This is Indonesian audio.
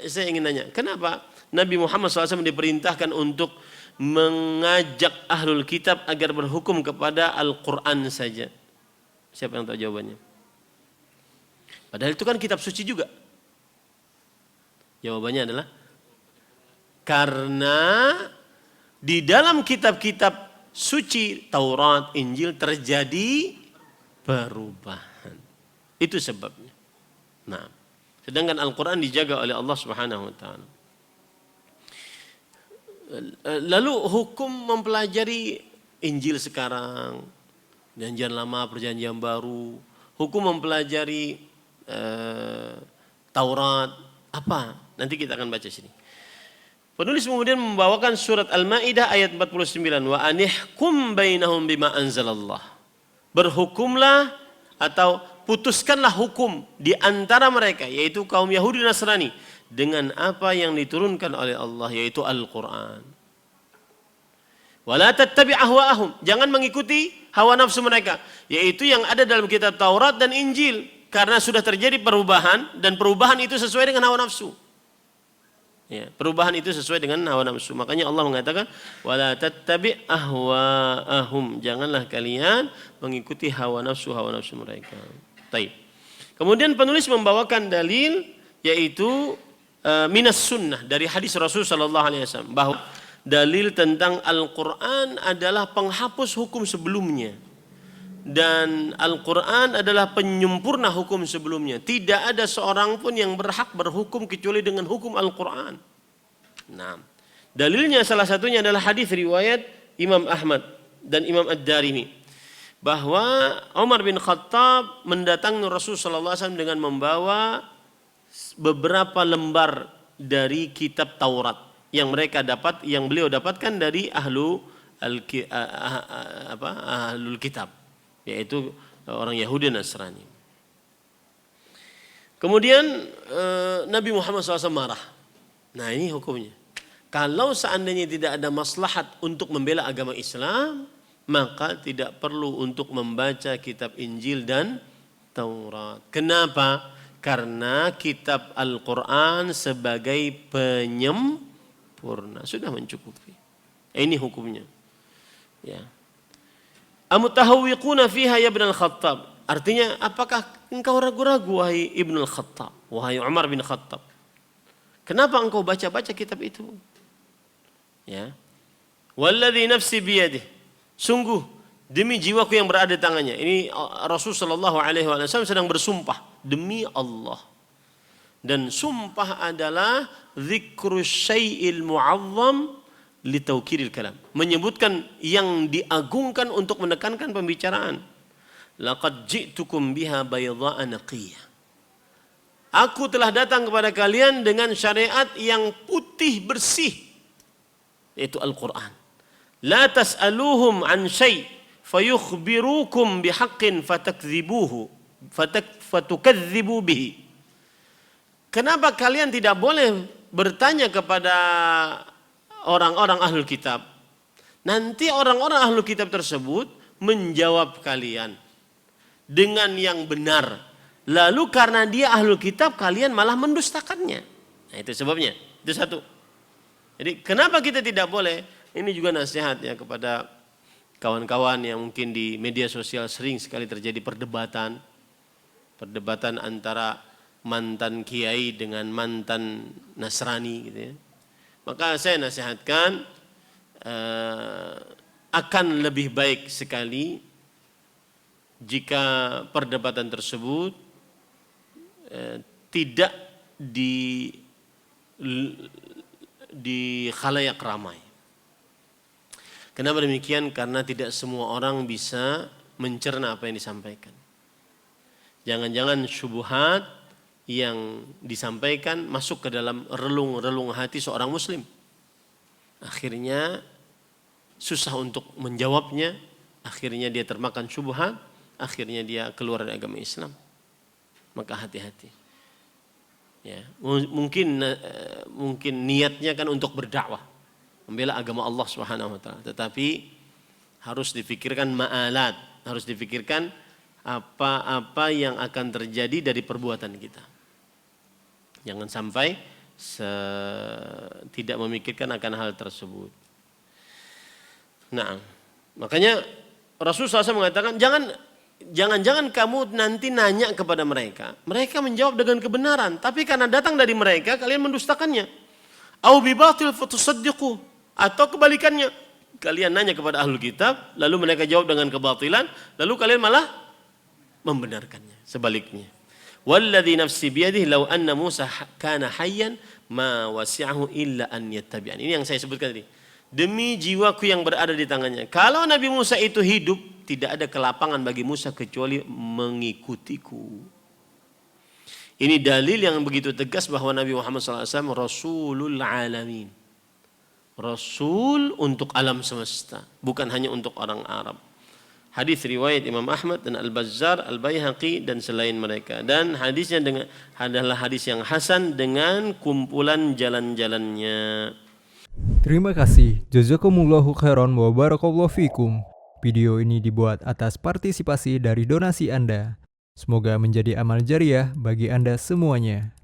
saya ingin nanya, kenapa Nabi Muhammad SAW diperintahkan untuk mengajak ahlul kitab agar berhukum kepada Al-Quran saja? Siapa yang tahu jawabannya? Padahal itu kan kitab suci juga. Jawabannya adalah karena di dalam kitab-kitab suci Taurat, Injil terjadi perubahan. Itu sebabnya. Nah, sedangkan Al-Quran dijaga oleh Allah Subhanahu wa taala. Lalu hukum mempelajari Injil sekarang, Perjanjian Lama, Perjanjian Baru, hukum mempelajari Taurat, apa? Nanti kita akan baca sini. Penulis kemudian membawakan surat Al-Maidah ayat 49, wa anihkum bainahum bima anzalallah. Berhukumlah atau putuskanlah hukum di antara mereka, yaitu kaum Yahudi dan Nasrani, dengan apa yang diturunkan oleh Allah, yaitu Al-Quran. Wala tattabi' ahwa'ahum, jangan mengikuti hawa nafsu mereka, yaitu yang ada dalam kitab Taurat dan Injil, karena sudah terjadi perubahan, dan perubahan itu sesuai dengan hawa nafsu. Ya, perubahan itu sesuai dengan hawa nafsu. Makanya Allah mengatakan wala tattabi' ahwa'ahum, janganlah kalian mengikuti hawa nafsu mereka. Taib. Kemudian penulis membawakan dalil, yaitu minas sunnah, dari hadis Rasul sallallahu alaihi wasallam, bahwa dalil tentang Al-Quran adalah penghapus hukum sebelumnya, dan Al-Quran adalah penyempurna hukum sebelumnya. Tidak ada seorang pun yang berhak berhukum kecuali dengan hukum Al-Quran. Nah, dalilnya salah satunya adalah hadis riwayat Imam Ahmad dan Imam Ad-Darimi, bahwa Umar bin Khattab mendatangi Rasul sallallahu alaihi wasallam dengan membawa beberapa lembar dari kitab Taurat yang beliau dapatkan dari ahlul kitab, yaitu orang Yahudi dan Nasrani. Kemudian Nabi Muhammad SAW marah. Nah, ini hukumnya. Kalau seandainya tidak ada maslahat untuk membela agama Islam, maka tidak perlu untuk membaca kitab Injil dan Taurat. Kenapa? Karena kitab Al-Quran sebagai penyempurna sudah mencukupi. Ini hukumnya. Ya. Amutahawwiquna fiha ya Ibn al-Khattab. Artinya, apakah engkau ragu-ragu wahai Ibn al-Khattab, wahai Umar bin Khattab? Kenapa engkau baca-baca kitab itu? Ya. Walladzi nafsi biyadih. Sungguh demi jiwaku yang berada di tangannya. Ini Rasul sallallahu alaihi wasallam sedang bersumpah demi Allah. Dan sumpah adalah dzikru syai'il mu'azzam li taukiril kalam. Menyebutkan yang diagungkan untuk menekankan pembicaraan. Laqad ji'tukum biha baydha'a naqiyah. Aku telah datang kepada kalian dengan syariat yang putih bersih, yaitu Al-Quran. La tas'aluhum an syai' fayukhbirukum bihaqqin fatukadzibu bihi. Kenapa kalian tidak boleh bertanya kepada orang-orang ahlul kitab? Nanti orang-orang ahlul kitab tersebut menjawab kalian dengan yang benar. Lalu karena dia ahlul kitab, kalian malah mendustakannya. Nah, itu sebabnya. Itu satu. Jadi kenapa kita tidak boleh? Ini juga nasihat ya kepada kawan-kawan yang mungkin di media sosial sering sekali terjadi perdebatan antara mantan kiai dengan mantan Nasrani gitu ya. Maka saya nasihatkan akan lebih baik sekali jika perdebatan tersebut tidak di khalayak ramai. Kenapa demikian? Karena tidak semua orang bisa mencerna apa yang disampaikan. Jangan-jangan syubhat yang disampaikan masuk ke dalam relung-relung hati seorang muslim. Akhirnya susah untuk menjawabnya, akhirnya dia termakan syubhat, akhirnya dia keluar dari agama Islam. Maka hati-hati. Ya, mungkin niatnya kan untuk berdakwah, membela agama Allah Subhanahu wa taala, tetapi harus difikirkan ma'alat, harus difikirkan apa-apa yang akan terjadi dari perbuatan kita. Jangan sampai tidak memikirkan akan hal tersebut. Nah, makanya Rasulullah SAW mengatakan jangan kamu nanti nanya kepada mereka. Mereka menjawab dengan kebenaran, tapi karena datang dari mereka kalian mendustakannya. Au bi batil fatusaddiqu, atau kebalikannya. Kalian nanya kepada ahlul kitab, lalu mereka jawab dengan kebatilan, lalu kalian malah membenarkannya. Sebaliknya. Walladzi nafsi biyadihi law anna Musa kana hayyan ma wasi'ahu illa an yattabi'an. Ini yang saya sebutkan tadi. Demi jiwaku yang berada di tangannya. Kalau Nabi Musa itu hidup, tidak ada kelapangan bagi Musa kecuali mengikutiku. Ini dalil yang begitu tegas bahwa Nabi Muhammad SAW Rasulul Alamin. Rasul untuk alam semesta, bukan hanya untuk orang Arab. Hadis riwayat Imam Ahmad dan Al-Bazzar, Al-Baihaqi dan selain mereka. Dan hadisnya adalah hadis yang hasan dengan kumpulan jalan-jalannya. Terima kasih. Jazakumullahu khairan wa barakallahu fikum. Video ini dibuat atas partisipasi dari donasi Anda. Semoga menjadi amal jariah bagi Anda semuanya.